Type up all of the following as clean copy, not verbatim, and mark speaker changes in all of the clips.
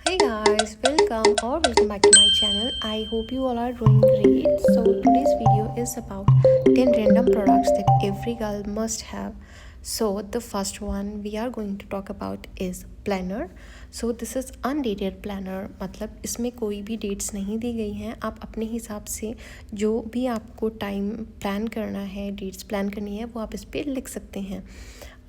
Speaker 1: Hey guys, welcome back to my channel. I hope you all are doing great. So today's video is about 10 random products that every girl must have. So the first one we are going to talk about is planner. So this is undated planner, मतलब इसमें कोई भी dates नहीं दी गई हैं. आप अपने हिसाब से जो भी आपको टाइम प्लान करना है, डेट्स प्लान करनी है, वो आप इस पर लिख सकते हैं.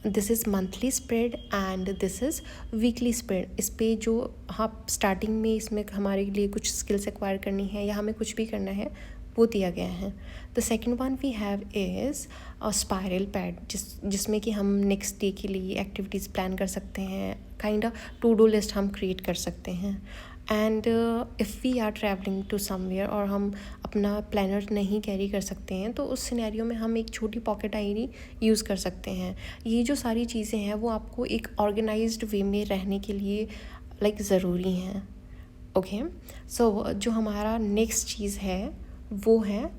Speaker 1: This is monthly spread and this is weekly spread. इस पे जो आप स्टार्टिंग में इसमें हमारे लिए कुछ स्किल्स एक्वायर करनी है या हमें कुछ भी करना है वो दिया गया है. The second one we have is a spiral pad जिसमें कि हम नेक्स्ट डे के लिए एक्टिविटीज़ प्लान कर सकते हैं. Kind of to do list हम क्रिएट कर सकते हैं. And if we are travelling to somewhere और हम अपना प्लानर नहीं कैरी कर सकते हैं तो उस सिनेरियो में हम एक छोटी पॉकेट डायरी यूज़ कर सकते हैं. ये जो सारी चीज़ें हैं वो आपको एक ऑर्गेनाइज्ड वे में रहने के लिए ज़रूरी हैं. ओके, सो जो हमारा नेक्स्ट चीज़ है वो है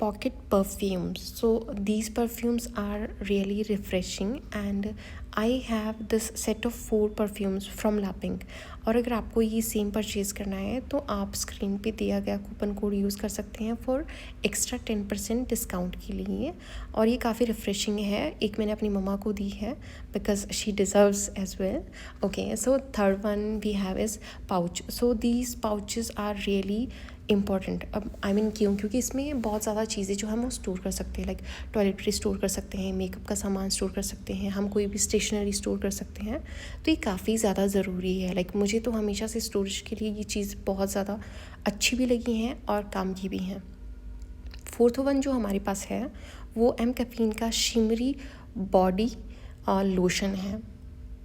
Speaker 1: pocket perfumes. So these perfumes are really refreshing and I have this set of 4 perfumes from La Pink. और अगर आपको ये सेम परचेज़ करना है तो आप स्क्रीन पे दिया गया कूपन कोड यूज़ कर सकते हैं फॉर एक्स्ट्रा 10% डिस्काउंट के लिए. और ये काफ़ी रिफ्रेशिंग है. एक मैंने अपनी मम्मा को दी है because she deserves as well. Okay, so third one we have is pouch. So these pouches are really important. अब क्यों? क्योंकि इसमें बहुत ज़्यादा चीज़ें जो हम वो स्टोर कर सकते हैं, लाइक टॉयलेटरी स्टोर कर सकते हैं, मेकअप का सामान स्टोर कर सकते हैं, हम कोई भी स्टेशनरी स्टोर कर सकते हैं. तो ये काफ़ी ज़्यादा ज़रूरी है. मुझे तो हमेशा से स्टोरेज के लिए ये चीज़ बहुत ज़्यादा अच्छी भी लगी हैं और काम की भी हैं. फोर्थ वन जो हमारे पास है वो एम कैफीन का शिमरी बॉडी लोशन है.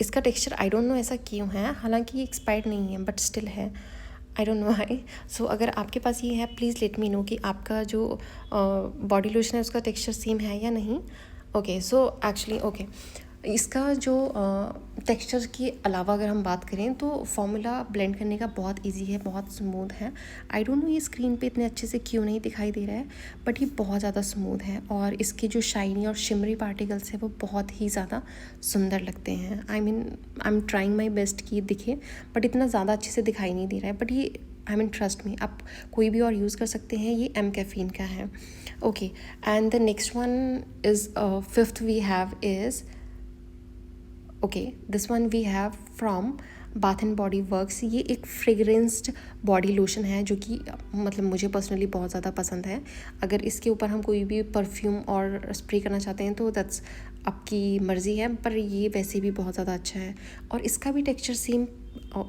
Speaker 1: इसका टेक्सचर आई डोंट नो ऐसा क्यों है, हालांकि ये एक्सपायर्ड नहीं है बट स्टिल है. I don't know why. So अगर आपके पास ये है प्लीज़ लेट मी नो कि आपका जो बॉडी लोशन है उसका टेक्सचर सेम है या नहीं. ओके, सो एक्चुअली ओके, इसका जो टेक्सचर के अलावा अगर हम बात करें तो फॉर्मूला ब्लेंड करने का बहुत इजी है, बहुत स्मूथ है. आई डोंट नो ये स्क्रीन पे इतने अच्छे से क्यों नहीं दिखाई दे रहा है बट ये बहुत ज़्यादा स्मूथ है और इसके जो शाइनी और शिमरी पार्टिकल्स हैं वो बहुत ही ज़्यादा सुंदर लगते हैं. I am trying my best कि दिखे बट इतना ज़्यादा अच्छे से दिखाई नहीं दे रहा है. बट ये ट्रस्ट मी, आप कोई भी और यूज़ कर सकते हैं. ये एम कैफीन का है. Okay, and the next one is fifth we have is okay, this one we have from Bath and Body Works. ये एक फ्रेगरेंस्ड बॉडी लोशन है जो कि मुझे पर्सनली बहुत ज़्यादा पसंद है. अगर इसके ऊपर हम कोई भी परफ्यूम और स्प्रे करना चाहते हैं तो दैट्स आपकी मर्ज़ी है, पर ये वैसे भी बहुत ज़्यादा अच्छा है. और इसका भी टेक्सचर सेम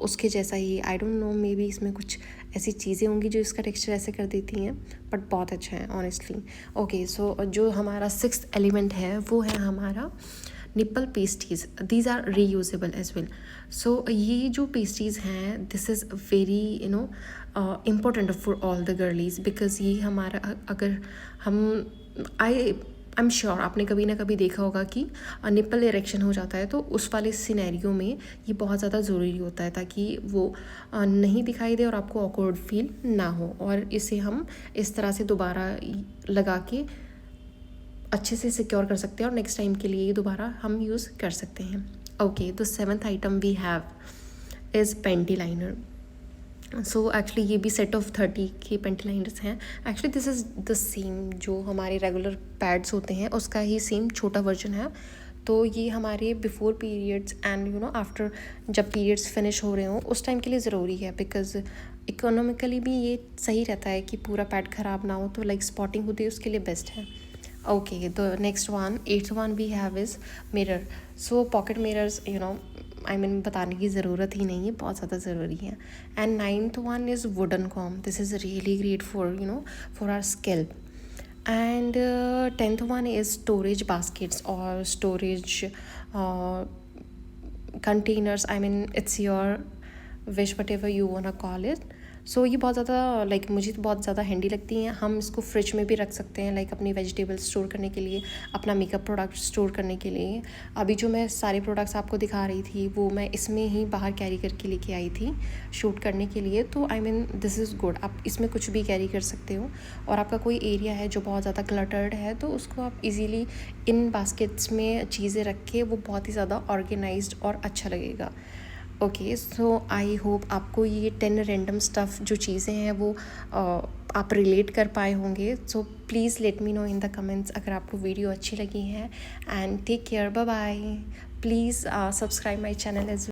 Speaker 1: उसके जैसा ही. I don't know, maybe इसमें कुछ ऐसी चीज़ें होंगी जो इसका टेक्सचर ऐसे कर देती हैं बट बहुत अच्छा है ऑनेस्टली. ओके, सो जो हमारा सिक्स्थ एलिमेंट है वो है हमारा nipple pasties. These are reusable as well. So ये जो पेस्ट्रीज़ हैं this is very important for all the girlies because ये हमारा अगर हम आई एम श्योर आपने कभी ना कभी देखा होगा कि निपल इरेक्शन हो जाता है तो उस वाले सिनेरियो में ये बहुत ज़्यादा ज़रूरी होता है ताकि वो नहीं दिखाई दे और आपको ऑकवर्ड फील ना हो. और इसे हम इस तरह से दोबारा लगा के अच्छे से सिक्योर कर सकते हैं और नेक्स्ट टाइम के लिए ये दोबारा हम यूज़ कर सकते हैं. Okay, the seventh item we have is panty liner. So actually ये भी सेट ऑफ 30 के पेंटी लाइनर्स हैं. Actually this is the same जो हमारे रेगुलर पैड्स होते हैं उसका ही सेम छोटा वर्जन है. तो ये हमारे बिफोर पीरियड्स एंड आफ्टर जब पीरियड्स फिनिश हो रहे हों उस टाइम के लिए ज़रूरी है बिकॉज इकोनॉमिकली भी ये सही रहता है कि पूरा पैड ख़राब ना हो. तो स्पॉटिंग होती है उसके लिए बेस्ट है. Okay, the next one, eighth one we have is mirror. So pocket mirrors, बताने की ज़रूरत ही नहीं है, बहुत ज़्यादा ज़रूरी है. And ninth one is wooden comb. This is really great for for our scalp. And 10th one is storage baskets or storage containers. It's your wish, whatever you wanna call it. सो ये बहुत ज़्यादा मुझे तो बहुत ज़्यादा handy लगती हैं. हम इसको फ्रिज में भी रख सकते हैं अपनी वेजिटेबल्स स्टोर करने के लिए, अपना मेकअप प्रोडक्ट स्टोर करने के लिए. अभी जो मैं सारे प्रोडक्ट्स आपको दिखा रही थी वो मैं इसमें ही बाहर कैरी करके लेके आई थी शूट करने के लिए. तो दिस इज़ गुड. आप इसमें कुछ भी कैरी कर सकते हो और आपका कोई एरिया है जो बहुत ज़्यादा क्लटर्ड है तो उसको आप इजीली इन बास्केट्स में चीज़ें रख के वो बहुत ही ज़्यादा ऑर्गेनाइज्ड और अच्छा लगेगा. ओके, सो आई होप आपको ये 10 रैंडम स्टफ़ जो चीज़ें हैं वो आप रिलेट कर पाए होंगे. So please let me know in the comments अगर आपको वीडियो अच्छी लगी है. And take care, bye bye. Please subscribe my channel as